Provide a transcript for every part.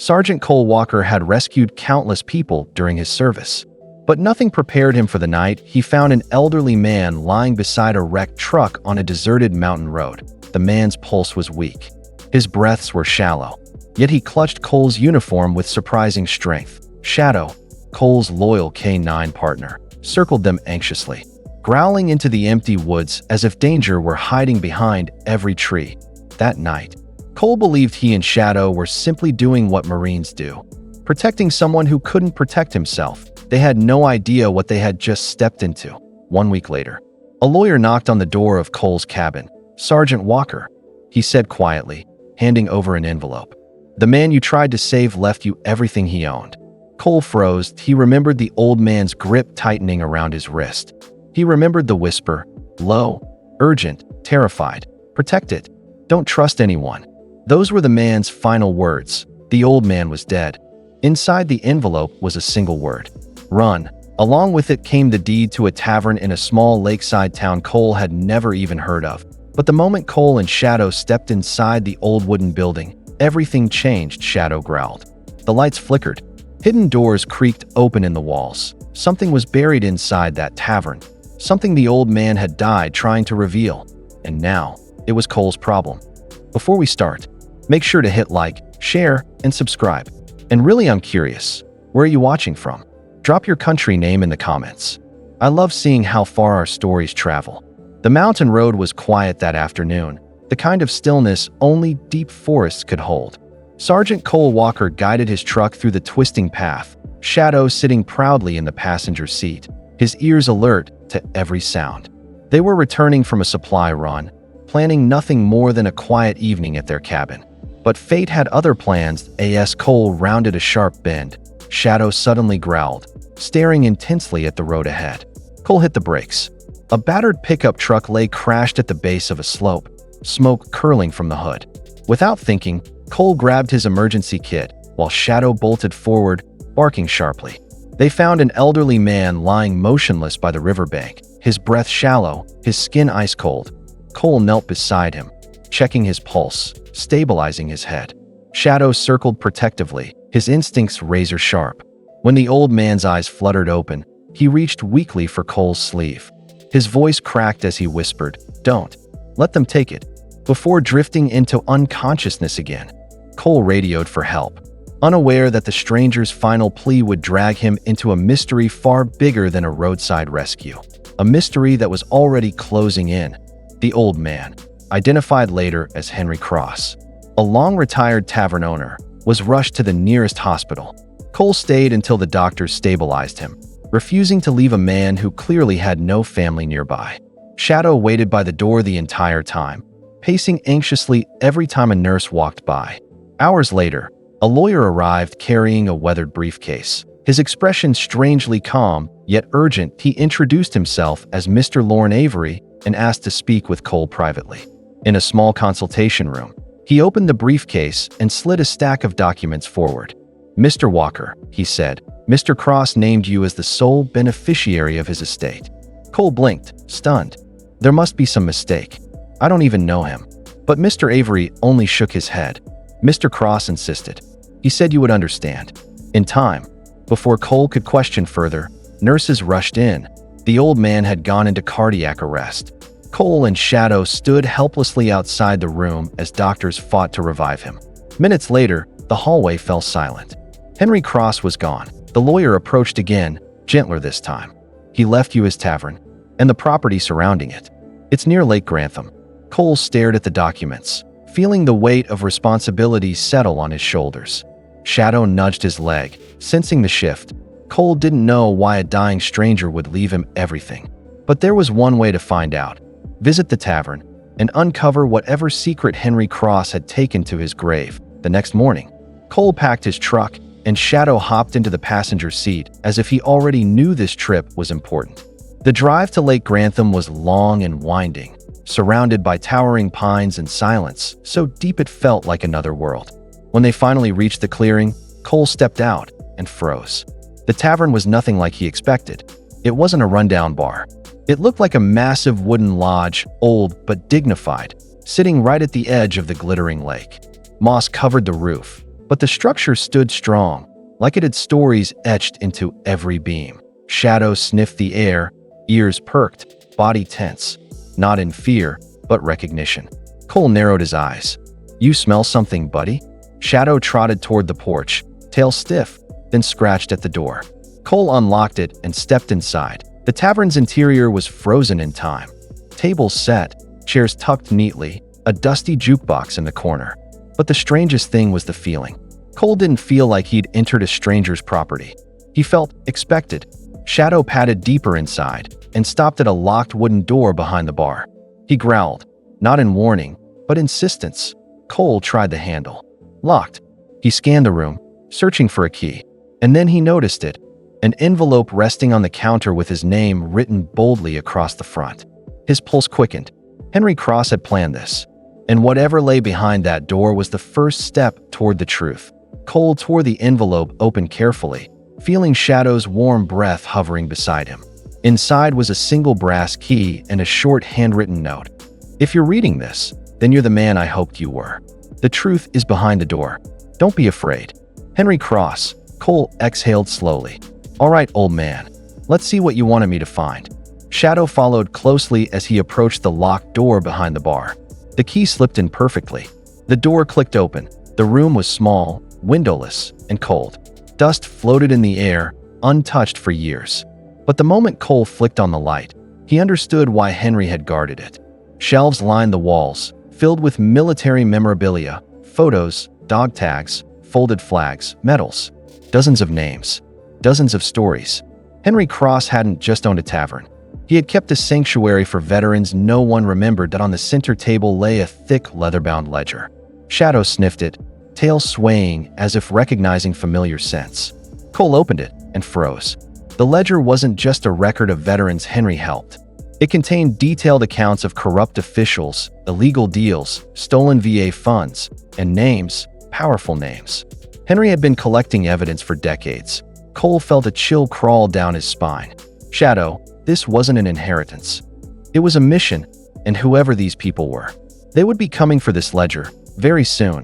Sergeant Cole Walker had rescued countless people during his service. But nothing prepared him for the night. He found an elderly man lying beside a wrecked truck on a deserted mountain road. The man's pulse was weak. His breaths were shallow. Yet he clutched Cole's uniform with surprising strength. Shadow, Cole's loyal K-9 partner, circled them anxiously, growling into the empty woods as if danger were hiding behind every tree. That night, Cole believed he and Shadow were simply doing what Marines do, protecting someone who couldn't protect himself. They had no idea what they had just stepped into. 1 week later, a lawyer knocked on the door of Cole's cabin. "Sergeant Walker," he said quietly, handing over an envelope. "The man you tried to save left you everything he owned." Cole froze. He remembered the old man's grip tightening around his wrist. He remembered the whisper, low, urgent, terrified. "Protect it. Don't trust anyone." Those were the man's final words. The old man was dead. Inside the envelope was a single word: run. Along with it came the deed to a tavern in a small lakeside town Cole had never even heard of. But the moment Cole and Shadow stepped inside the old wooden building, everything changed. Shadow growled. The lights flickered. Hidden doors creaked open in the walls. Something was buried inside that tavern. Something the old man had died trying to reveal. And now, it was Cole's problem. Before we start, make sure to hit like, share, and subscribe. And really, I'm curious, where are you watching from? Drop your country name in the comments. I love seeing how far our stories travel. The mountain road was quiet that afternoon, the kind of stillness only deep forests could hold. Sergeant Cole Walker guided his truck through the twisting path, Shadow sitting proudly in the passenger seat, his ears alert to every sound. They were returning from a supply run, planning nothing more than a quiet evening at their cabin. But fate had other plans. As Cole rounded a sharp bend, Shadow suddenly growled, staring intensely at the road ahead. Cole hit the brakes. A battered pickup truck lay crashed at the base of a slope, smoke curling from the hood. Without thinking, Cole grabbed his emergency kit, while Shadow bolted forward, barking sharply. They found an elderly man lying motionless by the riverbank, his breath shallow, his skin ice cold. Cole knelt beside him, checking his pulse, stabilizing his head. Shadow circled protectively, his instincts razor sharp. When the old man's eyes fluttered open, he reached weakly for Cole's sleeve. His voice cracked as he whispered, "Don't let them take it," before drifting into unconsciousness again. Cole radioed for help, unaware that the stranger's final plea would drag him into a mystery far bigger than a roadside rescue. A mystery that was already closing in. The old man, identified later as Henry Cross, a long-retired tavern owner, was rushed to the nearest hospital. Cole stayed until the doctors stabilized him, refusing to leave a man who clearly had no family nearby. Shadow waited by the door the entire time, pacing anxiously every time a nurse walked by. Hours later, a lawyer arrived carrying a weathered briefcase. His expression strangely calm, yet urgent. He introduced himself as Mr. Lorne Avery and asked to speak with Cole privately. In a small consultation room, he opened the briefcase and slid a stack of documents forward. "Mr. Walker," he said, "Mr. Cross named you as the sole beneficiary of his estate." Cole blinked, stunned. There must be some mistake. I don't even know him. But Mr. Avery only shook his head. Mr. Cross insisted. He said you would understand. In time, before Cole could question further, nurses rushed in. The old man had gone into cardiac arrest. Cole and Shadow stood helplessly outside the room as doctors fought to revive him. Minutes later, the hallway fell silent. Henry Cross was gone. The lawyer approached again, gentler this time. "He left you his tavern, and the property surrounding it. It's near Lake Grantham." Cole stared at the documents, feeling the weight of responsibility settle on his shoulders. Shadow nudged his leg, sensing the shift. Cole didn't know why a dying stranger would leave him everything. But there was one way to find out. Visit the tavern and uncover whatever secret Henry Cross had taken to his grave. The next morning, Cole packed his truck and Shadow hopped into the passenger seat as if he already knew this trip was important. The drive to Lake Grantham was long and winding, surrounded by towering pines and silence, so deep it felt like another world. When they finally reached the clearing, Cole stepped out and froze. The tavern was nothing like he expected. It wasn't a rundown bar. It looked like a massive wooden lodge, old but dignified, sitting right at the edge of the glittering lake. Moss covered the roof, but the structure stood strong, like it had stories etched into every beam. Shadow sniffed the air, ears perked, body tense, not in fear, but recognition. Cole narrowed his eyes. "You smell something, buddy?" Shadow trotted toward the porch, tail stiff, then scratched at the door. Cole unlocked it and stepped inside. The tavern's interior was frozen in time. Tables set, chairs tucked neatly, a dusty jukebox in the corner. But the strangest thing was the feeling. Cole didn't feel like he'd entered a stranger's property. He felt expected. Shadow padded deeper inside and stopped at a locked wooden door behind the bar. He growled, not in warning, but insistence. Cole tried the handle. Locked. He scanned the room, searching for a key. And then he noticed it. An envelope resting on the counter with his name written boldly across the front. His pulse quickened. Henry Cross had planned this. And whatever lay behind that door was the first step toward the truth. Cole tore the envelope open carefully, feeling Shadow's warm breath hovering beside him. Inside was a single brass key and a short handwritten note. "If you're reading this, then you're the man I hoped you were. The truth is behind the door. Don't be afraid. Henry Cross." Cole exhaled slowly. "All right, old man. Let's see what you wanted me to find." Shadow followed closely as he approached the locked door behind the bar. The key slipped in perfectly. The door clicked open. The room was small, windowless, and cold. Dust floated in the air, untouched for years. But the moment Cole flicked on the light, he understood why Henry had guarded it. Shelves lined the walls, filled with military memorabilia, photos, dog tags, folded flags, medals. Dozens of names, dozens of stories. Henry Cross hadn't just owned a tavern. He had kept a sanctuary for veterans. No one remembered that on the center table lay a thick leather-bound ledger. Shadow sniffed it, tail swaying as if recognizing familiar scents. Cole opened it and froze. The ledger wasn't just a record of veterans Henry helped. It contained detailed accounts of corrupt officials, illegal deals, stolen VA funds, and names, powerful names. Henry had been collecting evidence for decades. Cole felt a chill crawl down his spine. Shadow, this wasn't an inheritance. It was a mission, and whoever these people were, they would be coming for this ledger very soon.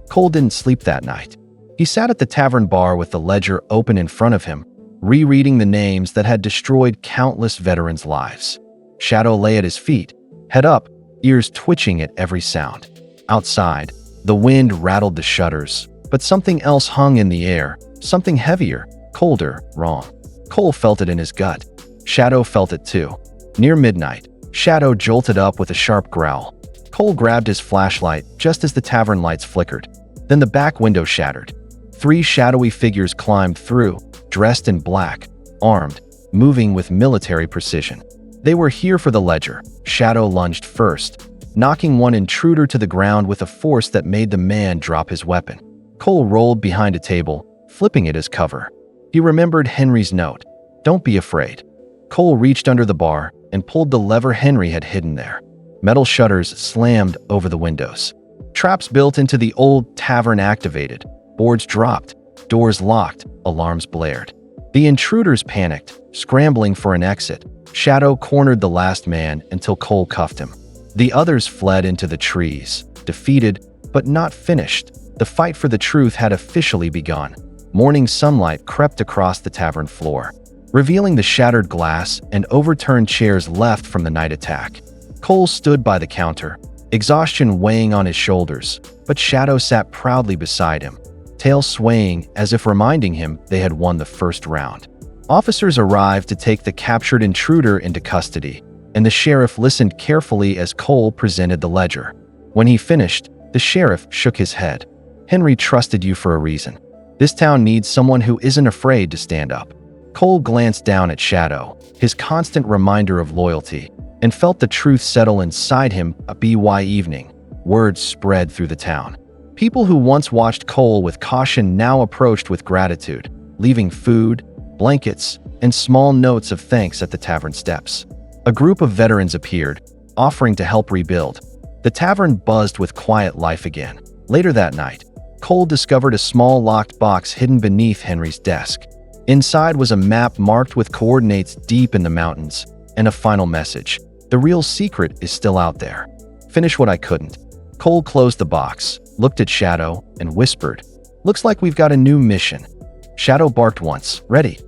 Cole didn't sleep that night. He sat at the tavern bar with the ledger open in front of him, rereading the names that had destroyed countless veterans' lives. Shadow lay at his feet, head up, ears twitching at every sound. Outside, the wind rattled the shutters, but something else hung in the air, something heavier, colder, wrong. Cole felt it in his gut. Shadow felt it too. Near midnight, Shadow jolted up with a sharp growl. Cole grabbed his flashlight just as the tavern lights flickered. Then the back window shattered. 3 shadowy figures climbed through, dressed in black, armed, moving with military precision. They were here for the ledger. Shadow lunged first, knocking one intruder to the ground with a force that made the man drop his weapon. Cole rolled behind a table, flipping it as cover. He remembered Henry's note, "Don't be afraid." Cole reached under the bar and pulled the lever Henry had hidden there. Metal shutters slammed over the windows. Traps built into the old tavern activated. Boards dropped, doors locked, alarms blared. The intruders panicked, scrambling for an exit. Shadow cornered the last man until Cole cuffed him. The others fled into the trees, defeated, but not finished. The fight for the truth had officially begun. Morning sunlight crept across the tavern floor, revealing the shattered glass and overturned chairs left from the night attack. Cole stood by the counter, exhaustion weighing on his shoulders, but Shadow sat proudly beside him, tail swaying as if reminding him they had won the first round. Officers arrived to take the captured intruder into custody, and the sheriff listened carefully as Cole presented the ledger. When he finished, the sheriff shook his head. "Henry trusted you for a reason. This town needs someone who isn't afraid to stand up." Cole glanced down at Shadow, his constant reminder of loyalty, and felt the truth settle inside him. A BY evening. Word spread through the town. People who once watched Cole with caution now approached with gratitude, leaving food, blankets, and small notes of thanks at the tavern steps. A group of veterans appeared, offering to help rebuild. The tavern buzzed with quiet life again. Later that night, Cole discovered a small locked box hidden beneath Henry's desk. Inside was a map marked with coordinates deep in the mountains, and a final message. "The real secret is still out there. Finish what I couldn't." Cole closed the box, looked at Shadow, and whispered, Looks like we've got a new mission. Shadow barked once. Ready.